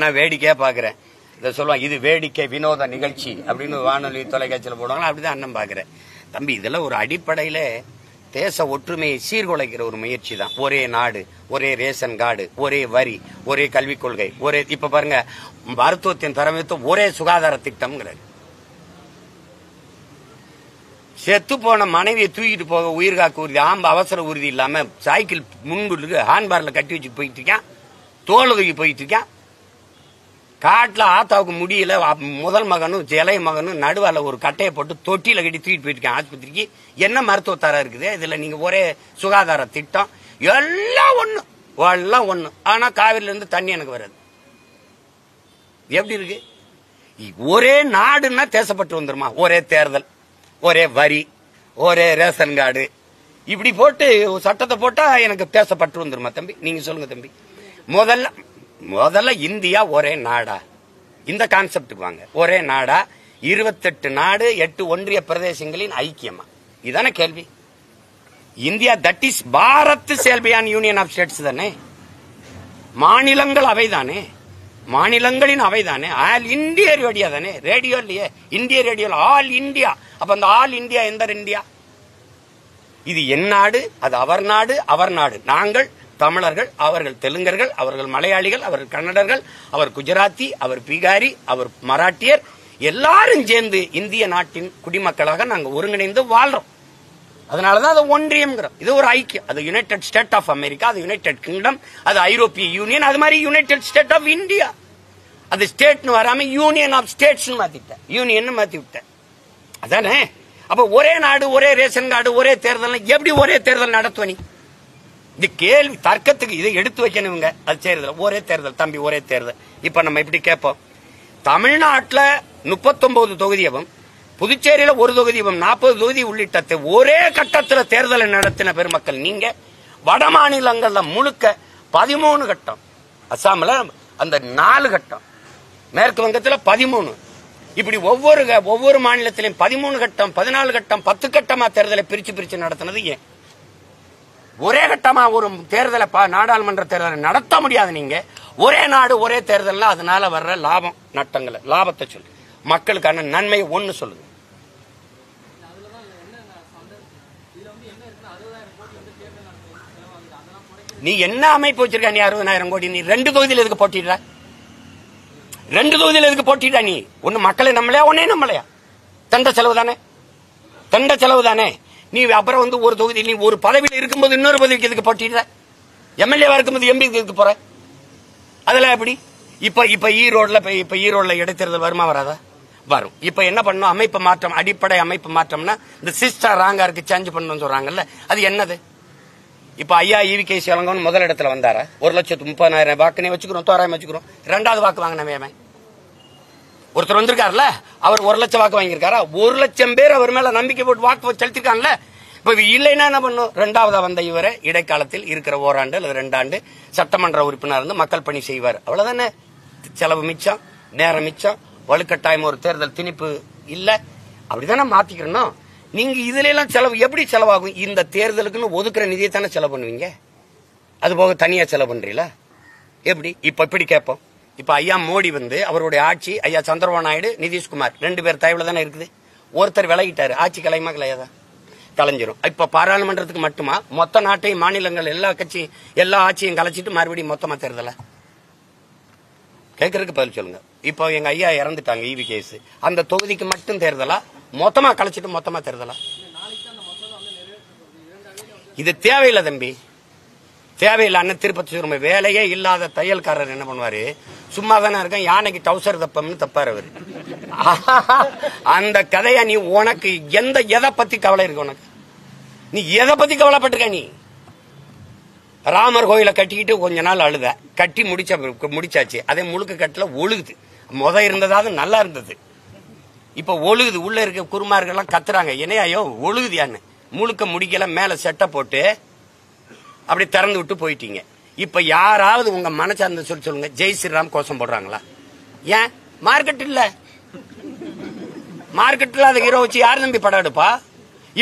நான் வேடிக்கையா பாக்குறேன். இதை சொல்லுவாங்க, இது வேடிக்கை வினோத நிகழ்ச்சி அப்படின்னு வானொலி தொலைக்காட்சியில் போடுவாங்க. அப்படிதான் அண்ணன் பாக்குறேன். தம்பி, இதெல்லாம் ஒரு அடிப்படையில தேச ஒற்றுமையை சீர்குலைக்கிற ஒரு முயற்சி தான். ஒரே நாடு, ஒரே ரேஷன் கார்டு, ஒரே வரி, ஒரே கல்விக் கொள்கை, ஒரே இப்ப பாருங்க மருத்துவத்தின் தரமைத்து ஒரே சுகாதார திட்டம்ங்கிறது. செத்து போன மனைவியை தூக்கிட்டு போக உயிர் காக்க உறுதி, அவசர உறுதி இல்லாம சைக்கிள் முன்புக்கு ஹாண்ட்பார்ல கட்டி வச்சு போயிட்டு இருக்கான், தோல் தூக்கி போயிட்டு இருக்கான். காட்டுல ஆத்தாவுக்கு முடியல, முதல் மகனும் இளைய மகனும் நடுவால ஒரு கட்டையை போட்டு தொட்டியில கட்டி தூக்கிட்டு போயிட்டு இருக்கான் ஆஸ்பத்திரிக்கு. என்ன மருத்துவத்தரம் இருக்குது இதுல? நீங்க ஒரே சுகாதார திட்டம், எல்லாம் ஒண்ணு. ஆனா காவிரில இருந்து தண்ணி எனக்கு வராது. எப்படி இருக்கு? ஒரே நாடுன்னா தேசப்பட்டு வந்துருமா? ஒரே தேர்தல், ஒரே வரி, ஒரே ரேஷன் கார்டு, இப்படி போட்டு சட்டத்தை போட்டா எனக்கு தேசப்பட்டு வந்துருமா? தம்பி நீங்க சொல்லுங்க தம்பி. முதல்ல இந்தியா ஒரே நாடா? இந்த கான்செப்டுக்கு வாங்க. ஒரே நாடா? 28 நாடு, 8 ஒன்றிய பிரதேசங்களின் ஐக்கியமா? இதான கேள்வி. India that is Bharat shall be a union of states தானே. மாநிலங்கள் அவைதானே, மாநிலங்களின் அவைதானே. ஆல் இந்தியா ரேடியோ தானே. ரேடியோ இல்லையே, இந்திய ரேடியோ ஆல் இந்தியா. அப்ப அந்த ஆல் இந்தியா எந்த இந்தியா? இது என் நாடு, அது அவர் நாடு, அவர் நாடு. நாங்கள் தமிழர்கள், அவர்கள் தெலுங்கர்கள், அவர்கள் மலையாளிகள், அவர்கள் கன்னடர்கள், அவர் குஜராத்தி, அவர் பீகாரி, அவர் மராட்டியர், எல்லாரும் சேர்ந்து இந்திய நாட்டின் குடிமக்களாக நாங்கள் ஒருங்கிணைந்து வாழ்றோம். அதனாலதான் அது ஒன்றியம்ங்கிறோம். இது ஒரு ஐக்கியம். அது யுனைடெட் ஸ்டேட் ஆஃப் அமெரிக்கா, அது யுனைடெட் கிங்டம், அது ஐரோப்பிய யூனியன், அது மாதிரி யுனைடெட் ஸ்டேட் ஆஃப் இந்தியா. அது ஸ்டேட்னு வராம யூனியன் ஆஃப் ஸ்டேட்ஸ் மாத்திட்டேன், யூனியன் மாத்தி விட்டேன். அதானே? அப்ப ஒரே நாடு, ஒரே ரேஷன் கார்டு, ஒரே தேர்தல். எப்படி ஒரே தேர்தல் நடத்துவ நீ? இது கேள்வி தர்க்கத்துக்கு. இதை எடுத்து வைக்கணுங்க. அது செய்யறதுல ஒரே தேர்தல் தம்பி, ஒரே தேர்தல். இப்ப நம்ம இப்படி கேட்போம், தமிழ்நாட்டில் 39 தொகுதியும், புதுச்சேரியில ஒரு தொகுதியும், 40 தொகுதி உள்ளிட்ட ஒரே கட்டத்தில் தேர்தலை நடத்தின பெருமக்கள் நீங்க. வட மாநிலங்கள்ல முழுக்க 13 கட்டம், அசாம்ல அந்த 4 கட்டம், மேற்கு வங்கத்தில் 13, இப்படி ஒவ்வொரு மாநிலத்திலும் 13 கட்டம், 14 கட்டம், 10 கட்டமா தேர்தலை பிரிச்சு நடத்தினது ஏன்? ஒரே கட்டமா ஒரு தேர்தலை, நாடாளுமன்ற தேர்தலை நடத்த முடியாது நீங்க. ஒரே நாடு, ஒரே தேர்தல். அதனால வர்ற லாபம் நட்டங்களை, லாபத்தை சொல்லு, மக்களுக்கான நன்மை ஒண்ணு சொல்லுங்க. நீ என்ன அமைப்பு வச்சிருக்க? நீ 60,000 கோடி, நீ 2 தொகுதியில் எதுக்கு போட்டிடுற? 2 தொகுதியில் எதுக்கு போட்டிடுற? நீ ஒண்ணு மக்களை நம்மளையா, ஒன்னே நம்மளையா? தண்ட செலவு தானே. நீ அப்புறம் ஒரு தொகுதி, நீ ஒரு பதவியில் இருக்கும்போது இன்னொரு பதவிக்கு எதுக்கு போட்டிடுற? எம்எல்ஏவா இருக்கும்போது எம்பி எதுக்கு போற? அதெல்லாம் எப்படி? இப்ப ஈரோடுல இடைத்தேர்தல் வருமா வராதா? வரும். இப்ப என்ன பண்ணணும்? அமைப்பு மாற்றம், அடிப்படை அமைப்பு மாற்றம்னா இந்த சிஸ்டர் ராங்கா இருக்கு, சேஞ்ச் பண்ணணும்னு சொல்றாங்கல்ல, அது என்னது? இப்ப ஐயா ஈவி.கே. இளங்கோவன் முதல் இடத்துல வந்தாரா? 1,30,000 வாக்குனே வச்சுக்கிறோம், தோராயம் வச்சுக்கிறோம். 2வது வாக்கு வாங்கினவன் ஒருத்தர் வந்திருக்காருல்ல, அவர் 1,00,000 வாக்கு வாங்கியிருக்காரா? 1,00,000 பேர் அவர் மேல நம்பிக்கை போட்டு வாக்கு செலுத்திருக்காங்கல்ல. இப்ப இல்லைன்னா என்ன பண்ணும்? 2வதா வந்த இவரை இடைக்காலத்தில் இருக்கிற ஓராண்டு அல்லது 2 ஆண்டு சட்டமன்ற உறுப்பினர் இருந்து மக்கள் பணி செய்வார். அவ்வளவுதானே. செலவு மிச்சம், நேரம் மிச்சம், வலுக்கட்டாயம் ஒரு தேர்தல் திணிப்பு இல்ல. அப்படித்தானே மாத்திக்கணும். நீங்க இதுல எல்லாம் செலவு எப்படி செலவாகும்? இந்த தேர்தலுக்குன்னு ஒதுக்குற நிதியை தானே செலவு பண்ணுவீங்க. அது போக தனியா செலவு பண்றீங்களா? எப்படி? இப்ப இப்படி கேட்போம். இப்ப ஐயா மோடி அவருடைய ஆட்சி, ஐயா சந்திரபாபு நாயுடு, நிதிஷ்குமார் 2 பேர் தயவுல தானே இருக்குது. ஒருத்தர் விலகிட்டாரு, ஆட்சி கலையுமா கலையாதா? கலைஞ்சிரும். இப்ப பாராளுமன்றத்துக்கு மட்டுமா? மொத்த நாட்டையும், மாநிலங்கள் எல்லா ஆட்சியும் கலைச்சிட்டு மறுபடியும் மொத்தமா தேர்தல கேட்கறதுக்கு பதில் சொல்லுங்க. இப்போ எங்க ஐயா இறந்துட்டாங்க, ஈவி.கே. அந்த தொகுதிக்கு மட்டும் தேர்தலா? மொத்தமா கலைச்சிட்டு மொத்தமா தேர்தலா? இது தேவையில்லை தம்பி, தேவையில்லை. அண்ணன் திருப்பதி சொல்லுங்க, வேலையே இல்லாத தையல்காரர் என்ன பண்ணுவாரு? சும்மா தானே இருக்கேன், யானைக்கு டவுசர் தப்பம்னு தப்பாரு அவரு. அந்த கதையா நீ உனக்கு எதை பத்தி கவலை இருக்கு? உனக்கு நீ எதை பத்தி கவலைப்பட்டிருக்க? நீ ராமர் கோயிலை கட்டிக்கிட்டு கொஞ்ச நாள் அழுத, கட்டி முடிச்சாச்சு. அதே முழுக்க கட்டல ஒழுகுது. இருந்ததாவது நல்லா இருந்தது, இப்ப ஒழுகுது. உள்ள இருக்க குருமார்கள்லாம் கத்துறாங்க, என்னையோ ஒழுகுதியான்னு. முழுக்க முடிக்கல, மேல செட்டை போட்டு அப்படி திறந்து விட்டு போயிட்டீங்க. இப்ப யாராவது உங்க மனசார்ந்த சொல்லுங்க, ஜெய் ஸ்ரீராம் கோஷம் போடுறாங்களா? ஏன்? மார்க்கெட் இல்ல. மார்க்கெட்ல அதை ஹீரோ வச்சு யார் நம்பி படம் எடுப்பா?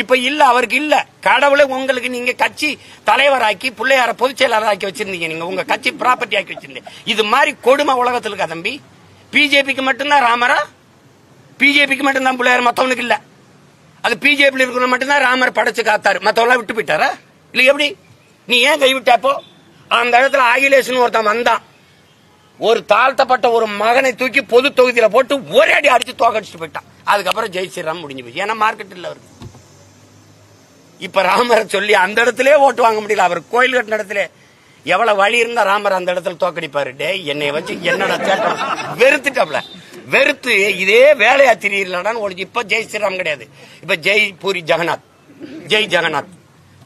இப்ப இல்ல, அவருக்கு இல்ல. கடவுளை உங்களுக்கு நீங்க கட்சி தலைவராக்கி பிள்ளையார பொதுச் செயலாளராக்கி வச்சிருந்தீங்க. நீங்க உங்க கட்சி ப்ராப்பர்ட்டி ஆக்கி வச்சிருந்தீங்க. இது மாதிரி கொடுமை உலகத்தில் இருக்கா தம்பி? பிஜேபிக்கு மட்டும்தான் ராமரா? பிஜேபிக்கு மட்டும்தான் பிள்ளையார், மத்தவனுக்கு இல்ல. அது பிஜேபி இருக்கிற மட்டும்தான் ராமர் படைச்சு காத்தாரு, மத்தவெல்லாம் விட்டு போயிட்டாரா? இல்ல எப்படி? நீ ஏன் கைவிட்டாப்போ? அந்த இடத்துல அகிலேஷன் ஒருத்தன் வந்தான், ஒரு தாழ்த்தப்பட்ட ஒரு மகனை தூக்கி பொது தொகுதியில போட்டு ஒரே அடி அடிச்சு தோக்கடிச்சுட்டு போயிட்டான். அதுக்கப்புறம் ஜெய் ஸ்ரீராம் முடிஞ்சு போச்சு. ஏன்னா மார்க்கெட் இல்ல அவருக்கு. இப்ப ராமரை சொல்லி அந்த இடத்துல ஓட்டு வாங்க முடியல. அவர் கோயில் கட்டின இடத்துல எவ்வளவு வழி இருந்தா ராமர் அந்த இடத்துல தோக்கடிப்பாரு. டே என்னை வச்சு என்னடா சேட்டம், வெறுத்துட்டாப்ல. வெறுத்து இதே வேலையா திரியலான்னு ஒழிச்சு. இப்ப ஜெய் ஸ்ரீராம் கிடையாது, இப்ப ஜெய் பூரி ஜெகநாத், ஜெய் ஜெகநாத்.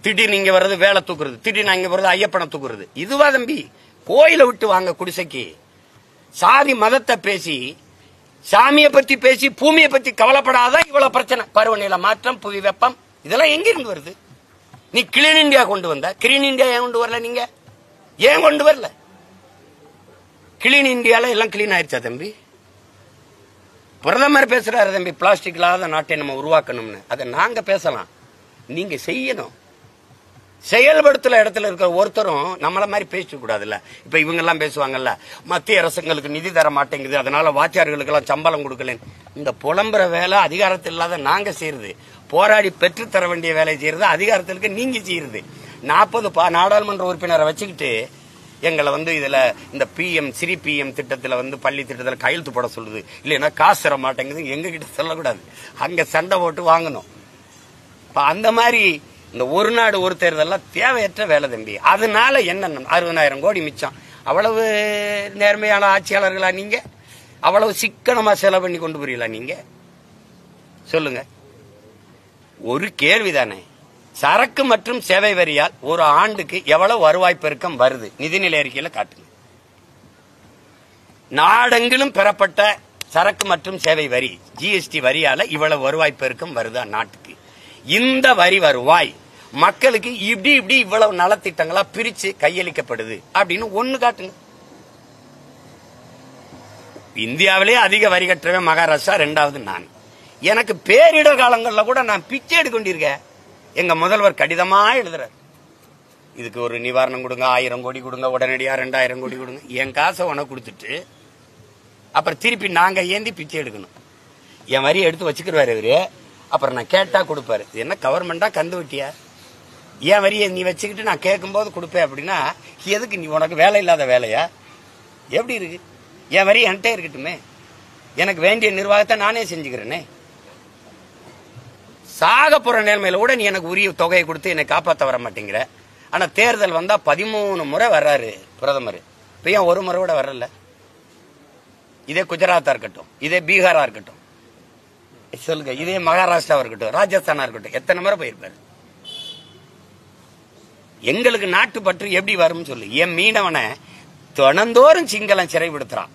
திடீர்னு இங்க வர்றது வேலை தூக்குறது, திடீர்னு அங்க வர்றது ஐயப்பனை தூக்குறது. இதுவா தம்பி? கோயிலை விட்டு வாங்க குடிசைக்கு. சாதி மதத்தை பேசி, சாமியை பத்தி பேசி, பூமியை பத்தி கவலைப்படாதான் இவ்வளவு பிரச்சனை. பருவநிலை மாற்றம், புவி வெப்பம், இதெல்லாம் எங்க இருந்து வருது? நீ கிளீன் இந்தியா கொண்டு வந்த, கிளீன் இந்தியா ஏன் கொண்டு வரல? நீங்க ஏன் கொண்டு வரல? கிளீன் இந்தியால எல்லாம் கிளீன் ஆயிடுச்சா தம்பி? பிரதமர் பேசுறாரு தம்பி, பிளாஸ்டிக் இல்லாத நாட்டை நம்ம உருவாக்கணும்னு. அதை நாங்க பேசலாம், நீங்க செய்யணும். செயல்படுத்தல இடத்துல இருக்கிற ஒருத்தரும் நம்மள மாதிரி பேச கூடாதுல்ல. இப்ப இவங்க எல்லாம் பேசுவாங்கல்ல, மத்திய அரசுங்களுக்கு நிதி தர மாட்டேங்குது, அதனால வாத்தியார்களுக்கு எல்லாம் சம்பளம் கொடுக்கல. இந்த புலம்புற வேலை அதிகாரத்தில் இல்லாத நாங்க செய்யறது, போராடி பெற்று தர வேண்டிய வேலை செய்யறது அதிகாரத்திற்கு நீங்க செய்யறது. 40 நாடாளுமன்ற உறுப்பினரை வச்சுக்கிட்டு எங்களை இதுல இந்த பிஎம் சிறி பிஎம் திட்டத்துல பள்ளி திட்டத்துல கையெழுத்து போட சொல்லுது, இல்லைன்னா காசு தர மாட்டேங்குது. எங்க கிட்ட சொல்லக்கூடாது, அங்க சண்டை போட்டு வாங்கணும். அந்த மாதிரி இந்த ஒரு நாடு ஒரு தேர்தல் தேவையற்ற வேலை தம்பி. அதனால என்ன 60,000 கோடி மிச்சம். அவ்வளவு நேர்மையான ஆட்சியாளர்களா நீங்க? அவ்வளவு சிக்கனமா செலவு பண்ணி கொண்டு போறீங்களா நீங்க? சொல்லுங்க. ஒரு கேள்விதானே. சரக்கு மற்றும் சேவை வரியால் ஒரு ஆண்டுக்கு எவ்வளவு வருவாய் பெருக்கம் வருது? நிதிநிலை அறிக்கையில காட்டுங்க. நாடெங்கிலும் பெறப்பட்ட சரக்கு மற்றும் சேவை வரி, ஜிஎஸ்டி வரியால இவ்வளவு வருவாய் பெருக்கம் வருதா நாட்டுக்கு? இந்த வரி வருவாய் மக்களுக்கு இப்படி இப்படி இவ்வளவு நலத்திட்டங்களா பிரிச்சு கையளிக்கப்படுது அப்படின்னு ஒண்ணு காட்டுங்க. இந்தியாவிலே அதிக வரி கட்டுறவன் மகாராஷ்டிரா, 2வது நான். எனக்கு பேரிடர் காலங்கள்ல கூட நான் பிச்சை எடுக்க கொண்டிருக்கேன். எங்க முதல்வர் கடிதமா எழுதுறாரு, இதுக்கு ஒரு நிவாரணம் கொடுங்க, 1000 கோடி கொடுங்க, உடனடியா 2000 கோடி கொடுங்க. என் காசை உனக்கு கொடுத்துட்டு அப்புறம் திருப்பி நாங்க ஏந்தி பிச்சை எடுக்கணும். என் வரியை எடுத்து வச்சுக்கிறாரு இவரு. அப்புறம் நான் கேட்டா கொடுப்பாரு. என்ன கவர்மெண்டா கந்து வெட்டியா? என் வரியை நீ வச்சுக்கிட்டு நான் கேட்கும் போது கொடுப்பேன் அப்படின்னா எதுக்கு? நீ உனக்கு வேலை இல்லாத வேலையா? எப்படி இருக்கு? என் வரி என்கிட்ட இருக்கட்டுமே, எனக்கு வேண்டிய நிர்வாகத்தை நானே செஞ்சுக்கிறேனே. சாக போற நிலைமையில கூட நீ எனக்கு உரிய தொகையை கொடுத்து என்னை காப்பாற்ற வர மாட்டேங்கிற. ஆனா தேர்தல் வந்தா 13 முறை வர்றாரு பிரதமர், இப்ப ஏன் ஒரு முறை கூட வரல? இதே குஜராத்தா இருக்கட்டும், இதே பீகாரா இருக்கட்டும், சொல்லுங்க, இதே மகாராஷ்டிரா இருக்கட்டும், ராஜஸ்தானா இருக்கட்டும், எத்தனை முறை போயிருப்பாரு? எங்களுக்கு நாட்டு பற்று எப்படி வரும் சொல்லு. என் மீனவனை தினந்தோறும் சிங்களம் சிறைப்படுத்துறான்,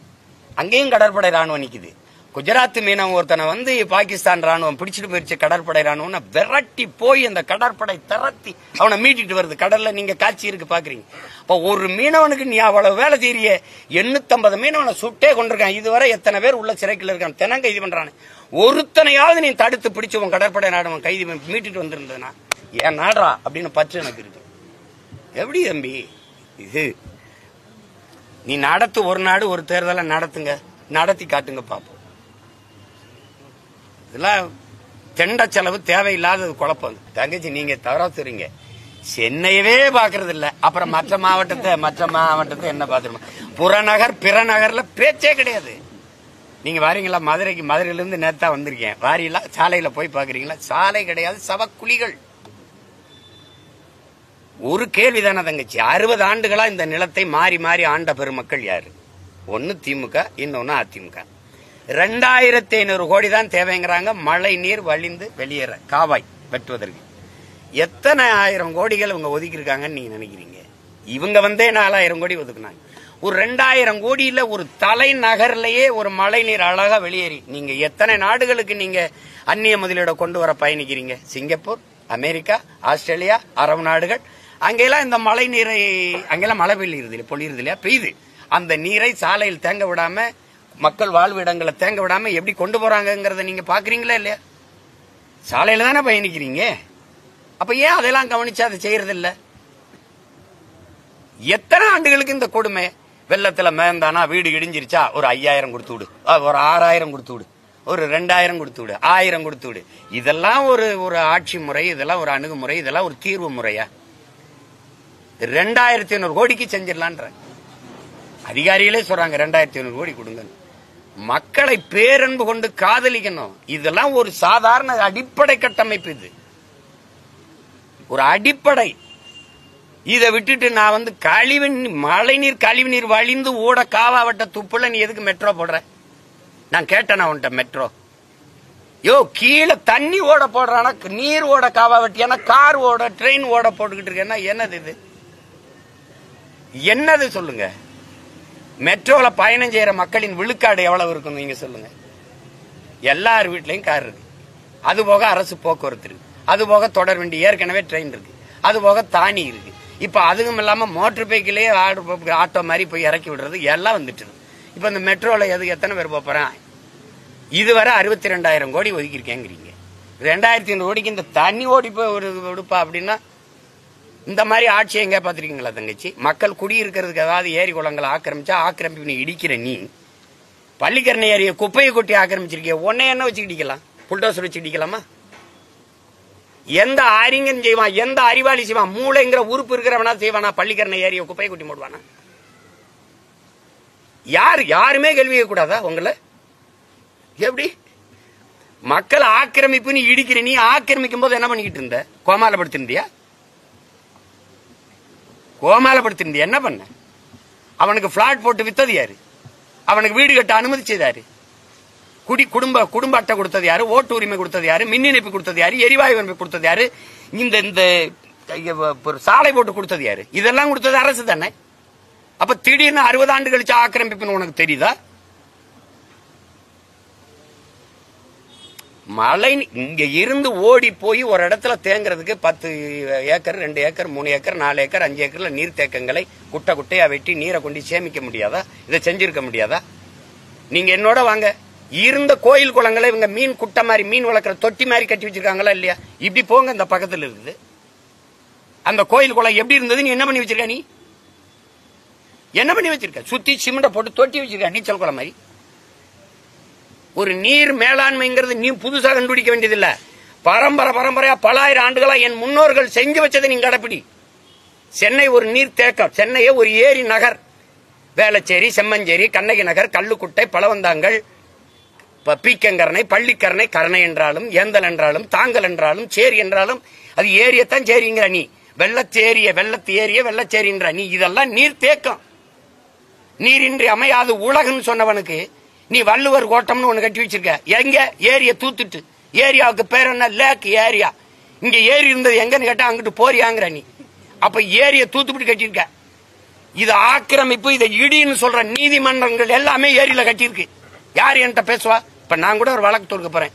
அங்கேயும் கடற்படை ராணுவம் நிக்குது. குஜராத் மீனவன் ஒருத்தனை பாகிஸ்தான் ராணுவம் பிடிச்சிட்டு போயிருச்சு. கடற்படை ராணுவம் விரட்டி போய் அந்த கடற்படை திரட்டி அவனை மீட்டிட்டு வருது கடல்ல. நீங்க காட்சி இருக்கு பாக்குறீங்க. அப்ப ஒரு மீனவனுக்கு நீ அவ்வளவு வேலை செய்ய 850 மீனவனை சுட்டே கொண்டிருக்கான். இதுவரை எத்தனை பேர் உள்ள சிறைக்குள்ள இருக்கான், தினம் கைது பண்றானு. ஒருத்தனையாவது நீ தடுத்து பிடிச்சு உன் கடற்படை ராணுவம் கைது மீட்டிட்டு வந்திருந்ததுன்னா ஏன் நாடுறா அப்படின்னு பற்று எனக்கு இருக்கு. எப்படி தம்பி இது? நீ நடத்து, ஒரு நாடு ஒரு தேர்தலை நடத்துங்க, நடத்தி காட்டுங்க பாப்போம். இதெல்லாம் தெண்ட செலவு தேவையில்லாத குழப்பம். தங்கச்சி நீங்க தவறா சொல்றீங்க. சென்னையவே பாக்குறது இல்ல, அப்புறம் மற்ற மாவட்டத்தை என்ன பாத்துருமா? புறநகர் பிற நகர்ல பேச்சே கிடையாது. நீங்க வாரீங்களா மதுரைக்கு? மதுரையில இருந்து நேரத்தா வந்திருக்கேன். வாரீங்களா? சாலையில போய் பாக்குறீங்களா? சாலை கிடையாது, சவக்குழிகள். ஒரு கேள்விதான தங்கச்சி, 60 ஆண்டுகளா இந்த நிலத்தை மாறி மாறி ஆண்ட பெருமக்கள் யாரு? ஒன்னு திமுக, இன்னொன்னு அதிமுக. 2500 கோடி தான் தேவைங்கிறாங்க மழை நீர் வழிந்து வெளியேற, காவாய் வெட்டுவதற்கு. எத்தனை 1000 கோடிகள் இவங்க ஒதுக்கி இருக்காங்கன்னு நீங்க நினைக்கிறீங்க? இவங்க 4000 கோடி ஒதுக்குனாங்க. ஒரு 2000 கோடியில ஒரு தலைநகர்லயே ஒரு மழை நீர் அழகா வெளியேறி நீங்க எத்தனை நாடுகளுக்கு நீங்க அந்நிய முதலீட கொண்டு வர பயணிக்கிறீங்க? சிங்கப்பூர், அமெரிக்கா, ஆஸ்திரேலியா, அரபு நாடுகள். அங்கெல்லாம் இந்த மழை நீரை, அங்கெல்லாம் மழை பொழியுறது இல்லையா, பெய்யுது. அந்த நீரை சாலையில் தேங்க விடாம, மக்கள் வாழ்வு இடங்களை தேங்க விடாம எப்படி கொண்டு போறாங்கிறத நீங்க பாக்குறீங்களா இல்லையா? சாலையில தானே பயணிக்கிறீங்க. அப்ப ஏன் அதெல்லாம் கவனிச்சு அதை செய்யறது இல்ல? எத்தனை ஆண்டுகளுக்கு இந்த கொடுமை? வெள்ளத்துல மேந்தானா வீடு இடிஞ்சிருச்சா ஒரு 5000 கொடுத்து விடு, ஒரு 6000 கொடுத்து விடு, ஒரு 2000 கொடுத்து விடு, 1000 கொடுத்து விடு. இதெல்லாம் ஒரு ஆட்சி முறை, இதெல்லாம் ஒரு அணுகுமுறை, இதெல்லாம் ஒரு தீர்வு முறையா? 2500 கோடிக்கு செஞ்சிடலான்ற அதிகாரிகளே சொல்றாங்க. 2500 கோடி கொடுங்க. மக்களை பேரன்பு கொண்டு காதலிக்கணும். இதெல்லாம் ஒரு சாதாரண அடிப்படை கட்டமைப்பு. இது ஒரு அடிப்படை. இதை விட்டுட்டு நான் மழை நீர் கழிவு நீர் வழிந்து ஓட காவாவட்ட துப்புல நீ எதுக்கு மெட்ரோ போடுற? நான் கேட்டேன் அவன்கிட்ட மெட்ரோ. யோ கீழே தண்ணி ஓட போடுறானா, நீர் ஓட காவாவட்டியான கார் ஓட ட்ரெயின் ஓட போட்டுக்கிட்டு இருக்கேன்னா என்னது இது? என்னது சொல்லுங்க? மெட்ரோல பயணம் செய்யற மக்களின் விழுக்காடு எவ்வளவு இருக்கும் நீங்க சொல்லுங்க? எல்லார் வீட்லயும் கார் இருக்கு, அது போக அரசு போக்குவரத்து இருக்கு, அது போக தொடர் வண்டி, ஏற்கனவே ட்ரெயின் இருக்கு, அது போக தானி இருக்கு. இப்ப அதுவும் இல்லாம மோட்டர் பைக்கிலே ஆட்டோ மாதிரி போய் இறக்கி விடுறது எல்லாம் வந்துட்டு. இப்ப இந்த மெட்ரோல எத்தனை பேர் போறேன்? இதுவரை 62,000 கோடி ஒதுக்கிருக்கேங்கிறீங்க. 2500 கோடிக்கு இந்த தண்ணி ஓடி போய் ஒரு விடுப்பா அப்படின்னா இந்த மாதிரி ஆட்சி எங்க பாத்திருக்கீங்களா தங்கச்சி? மக்கள் குடியிருக்கிறதுக்கு ஏதாவது ஏரி குளங்களை ஆக்கிரமிச்சா ஆக்கிரமிப்பு இடிக்கிற நீ பள்ளிக்கரணை ஏரிய குப்பையை கொட்டி ஆக்கிரமிச்சிருக்கிய. உன்னை என்ன வச்சு இடிக்கலாம்? புல்டோசர் வச்சு இடிக்கலாமா? எந்த அறிஞன் செய்வான்? எந்த அறிவாளி செய்வான்? மூளைங்கிற உறுப்பு இருக்கிறவனா செய்வானா? பள்ளிக்கரணை ஏரிய குப்பையை கொட்டி மூடுவானா? யாருமே கேள்வி கூடாதா உங்களை? எப்படி மக்கள் ஆக்கிரமிப்புன்னு இடிக்கிற நீ ஆக்கிரமிக்கும் போது என்ன பண்ணிக்கிட்டு இருந்த? கோமாலப்படுத்திருந்தியா? கோமாலப்படுத்திருந்தியா? என்ன பண்ண? அவனுக்கு பிளாட் போட்டு வித்தது யாரு? அவனுக்கு வீடு கட்ட அனுமதிச்சது யாரு? குடும்ப அட்டை கொடுத்தது யாரு? ஓட்டு உரிமை கொடுத்தது யாரு? மின் இணைப்பு கொடுத்தது யாரு? எரிவாயு உரிமை கொடுத்தது யாரு? இந்த சாலை போட்டு கொடுத்தது யாரு? இதெல்லாம் கொடுத்தது அரசு தானே. அப்ப திடீர்னு 60 ஆண்டு கழிச்சு ஆக்கிரமிப்புன்னு உனக்கு தெரியுதா? மழை இங்க இருந்து ஓடி போய் ஒரு இடத்துல தேங்குறதுக்கு 10 ஏக்கர் 2 ஏக்கர் 3 ஏக்கர் 4 ஏக்கர் 5 ஏக்கர்ல நீர் தேக்கங்களை குட்டையா வெட்டி நீரை கொண்டு சேமிக்க முடியாதா? இதை செஞ்சிருக்க முடியாதா? நீங்க என்னோட வாங்க. இருந்த கோயில் குளங்களை இவங்க மீன் குட்டை மாதிரி மீன் வளர்க்குற தொட்டி மாதிரி கட்டி வச்சிருக்காங்களா இல்லையா? இப்படி போங்க, இந்த பக்கத்துல இருக்குது அந்த கோயில் குளம் எப்படி இருந்தது? நீ என்ன பண்ணி வச்சிருக்க? நீ என்ன பண்ணி வச்சிருக்க? சுத்தி சிமெண்ட போட்டு தொட்டி வச்சிருக்க நீச்சல் குளம் மாதிரி. ஒரு நீர் மேலாண்மைங்கிறது நீ புதுசாக கண்டுபிடிக்க வேண்டியதில்லை. பரம்பரையா பல ஆயிரம் ஆண்டுகளா என் முன்னோர்கள் செஞ்சு வச்சதை நீங்க கடைப்பிடி. சென்னை ஒரு நீர் தேக்கம், சென்னையே ஒரு ஏரி நகர். வேளச்சேரி, செம்மஞ்சேரி, கண்ணகி நகர், கல்லுக்குட்டை, பழவந்தாங்கல், பீக்கங்கரணை, பள்ளிக்கரணை, கரணை என்றாலும் ஏந்தல் என்றாலும் தாங்கல் என்றாலும் சேரி என்றாலும் அது ஏரியத்தான் சேரிங்கிற நீ. வெள்ளத்து ஏரிய வெள்ளச்சேரின்ற நீ. இதெல்லாம் நீர் தேக்கம். நீரின்றி அமையாது உலகன்னு சொன்னவனுக்கு நீ வள்ளுவர் கோட்டம்னு ஒண்ணு கட்டி வச்சிருக்க. எங்க? ஏரிய தூத்துட்டு. ஏரியாவுக்கு பேர் என்ன? லேக் ஏரியா. இங்க ஏரி இருந்தது எங்கன்னு கேட்டா அங்கிட்டு போறியாங்கிற நீ. அப்ப ஏரிய தூத்துப்பிட்டு கட்டியிருக்க. இது ஆக்கிரமிப்பு. இதை இடின்னு சொல்ற நீதிமன்றங்கள் எல்லாமே ஏரியில கட்டியிருக்கு. யார் என்கிட்ட பேசுவா? இப்ப நான் கூட ஒரு வழக்கு தொடுக்க போறேன்.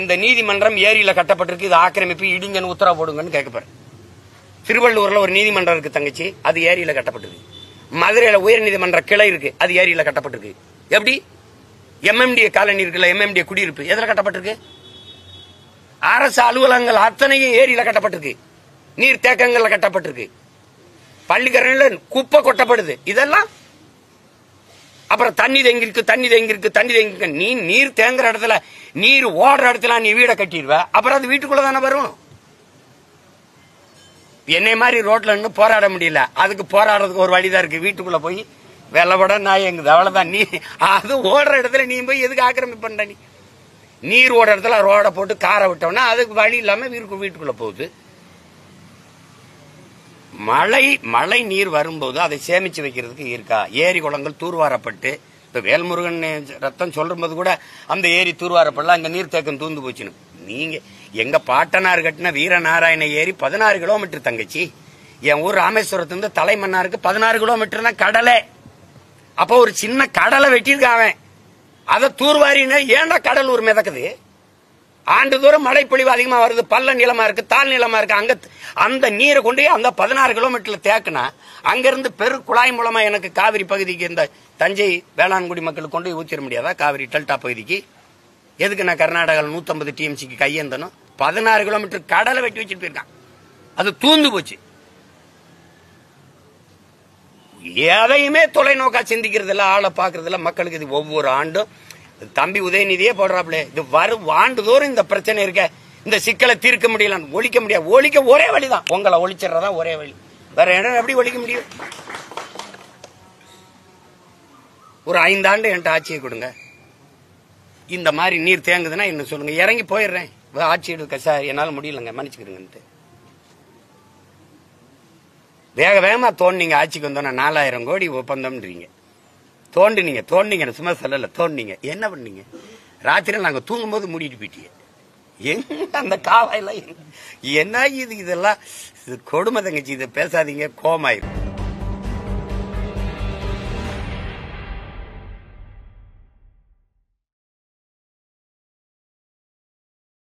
இந்த நீதிமன்றம் ஏரியில கட்டப்பட்டிருக்கு, இது ஆக்கிரமிப்பு, இடிங்கன்னு உத்தரவு போடுங்கன்னு கேட்க போறேன். திருவள்ளூர்ல ஒரு நீதிமன்றம் இருக்கு தங்கச்சி, அது ஏரியில கட்டப்பட்டிருக்கு. மதுரையில உயர் நீதிமன்ற கிளை இருக்கு, அது ஏரியில கட்டப்பட்டிருக்கு. எப்படி? எம்எம்டிஏ காலனி இருக்குல்ல, எம்எம்டிஏ குடியிருப்பு எதுல கட்டப்பட்டிருக்கு? அரசு அலுவலகங்கள் அத்தனையும் ஏரியில கட்டப்பட்டிருக்கு, நீர் தேக்கங்கள்ல கட்டப்பட்டிருக்கு. பள்ளிக்கரணையில குப்பை கொட்டப்படுது. இதெல்லாம் அப்புறம் தண்ணி தேங்கிருக்கு. நீ நீர் தேங்குற இடத்துல, நீர் ஓடுற இடத்துல நீ வீட கட்டிடுவ. அப்புறம் அது வீட்டுக்குள்ள தானே வரும். என்னை மாதிரி ரோட்ல நின்று போராட முடியல. அதுக்கு போராடுறதுக்கு ஒரு வழிதான் இருக்கு. வீட்டுக்குள்ள போய் வெள்ளப்பட நாய் எங்குது, அவ்வளவுதான். நீ அது ஓடுற இடத்துல நீ போய் எதுக்கு ஆக்கிரமிப்பு பண்ற? நீர் ஓடுற இடத்துல ரோட போட்டு காரை விட்டோம்னா அதுக்கு வழி இல்லாம வீட்டுக்குள்ள போகுது. மழை நீர் வரும்போது அதை சேமிச்சு வைக்கிறதுக்கு இருக்கா? ஏரி குளங்கள் தூர்வாரப்பட்டு, இப்ப வேல்முருகன் ரத்தம் சொல்லும்போது கூட அந்த ஏரி தூர்வாரப்படலாம், அங்க நீர் தேக்கம் தூந்து போச்சுன்னு. நீங்க எங்க பாட்டனார் கட்டின வீரநாராயண ஏரி 16 கிலோமீட்டர் தங்கச்சி. என் ஊர் ராமேஸ்வரத்துல தலைமன்னாருக்கு 16 கிலோமீட்டர் தான் கடலை. அப்போ ஒரு சின்ன கடலை வெட்டியிருக்கான். அதை தூர்வாரின்னு ஏன்டா கடல் ஊர் மிதக்குது? ஆண்டு தூரம் மழை பொழிவு அதிகமா வருது, பள்ள நிலமா இருக்கு, தாழ் நிலமா இருக்கு. அங்க அந்த நீரை கொண்டு அந்த 16 கிலோமீட்டர்ல தேக்குனா அங்கிருந்து பெரு குழாய் மூலமா எனக்கு காவிரி பகுதிக்கு, இந்த தஞ்சை வேளாண்குடி மக்களுக்கு கொண்டு ஊத்திட முடியாதா? காவிரி டெல்டா பகுதிக்கு எதுக்கு நான் கர்நாடகாவில் 150 டிஎம்சிக்கு கையேந்தனும்? 16 கிலோமீட்டர் கடலை வெட்டி வச்சுட்டு போயிருக்கான். அது தூந்து போச்சு. எதையுமே தொலைநோக்கா சிந்திக்கிறது இல்ல, ஆளை பாக்குறது இல்ல. மக்களுக்கு இது ஒவ்வொரு ஆண்டும் தம்பி உதயநிதியே போடுறாப்ல, இது வரும் ஆண்டுதோறும் இந்த பிரச்சனை இருக்க, இந்த சிக்கலை தீர்க்க முடியல, ஒழிக்க முடியாது. ஒழிக்க ஒரே வழிதான், உங்களை ஒழிச்சிடறதா ஒரே வழி. வேற இடம் எப்படி ஒழிக்க முடியும்? ஒரு 5 ஆண்டு என்கிட்ட ஆட்சியை கொடுங்க. இந்த மாதிரி நீர் தேங்குதுன்னா என்ன சொல்லுங்க, இறங்கி போயிடுறேன். ஆட்சி எடுக்க சார் என்னால முடியலங்க, மன்னிச்சுக்கிறேங்க. வேக வேகமா தோண்டிங்க. ஆட்சிக்கு வந்தோன்னா 4000 கோடி ஒப்பந்தம்ன்றீங்க. தோண்டினீங்க சும்மா சொல்லல, தோண்டினீங்க. என்ன பண்ணீங்க? ராத்திரி நாங்க தூங்கும் போது மூடிட்டு போயிட்டீங்க. எங்க அந்த காவாயெல்லாம் என்ன இது? இதெல்லாம் கொடுமை தங்கச்சி, இதை பேசாதீங்க, கோமாயிரும்.